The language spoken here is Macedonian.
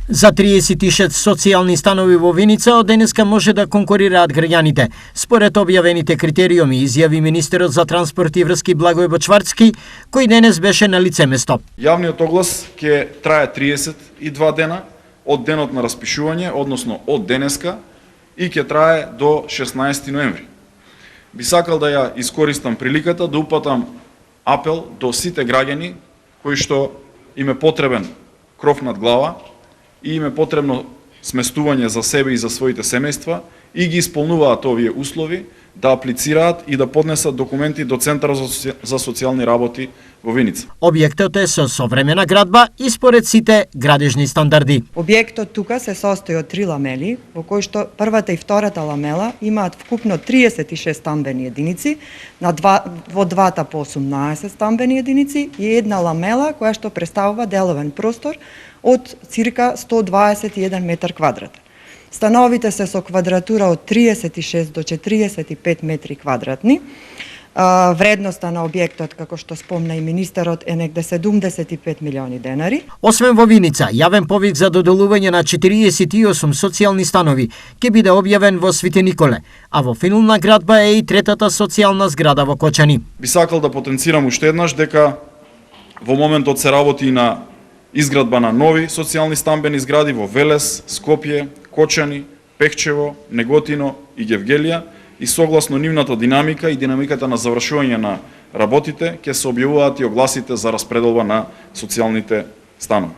За 36 социјални станови во Виница од денеска може да конкурираат граѓаните. Според објавените критериуми, изјави министерот за транспорт и врски Благој Бочварски, кој денес беше на лице место. Јавниот оглас ќе трае 32 дена од денот на распишување, односно од денеска, и ќе трае до 16 ноември. Би сакал да ја искористам приликата да упатам апел до сите граѓани кои што им е потребен кров над глава и им е потребно сместување за себе и за своите семејства и ги исполнуваат овие услови, да аплицираат и да поднесат документи до Центарот за социјални работи во Виница. Објектот е со современа градба и според сите градежни стандарди. Објектот тука се состои од 3 ламели, во кои што првата и втората ламела имаат вкупно 36 стамбени единици, во двата по 18 стамбени единици и една ламела која што представува деловен простор од цирка 121 метар квадратен. Становите се со квадратура од 36 до 45 метри квадратни. Вредноста на објектот, како што спомна и министерот, е негде 75 милиони денари. Освен во Виница, јавен повик за доделување на 48 социјални станови ќе биде објавен во Свети Николе, а во финална градба е и третата социјална зграда во Кочани. Би сакал да потенцирам уште еднаш дека во моментот се работи на изградба на нови социјални стамбени згради во Велес, Скопје, Кочани, Пехчево, Неготино и Гевгелија и согласно нивната динамика и динамиката на завршување на работите ќе се објавуваат и огласите за распределба на социјалните станови.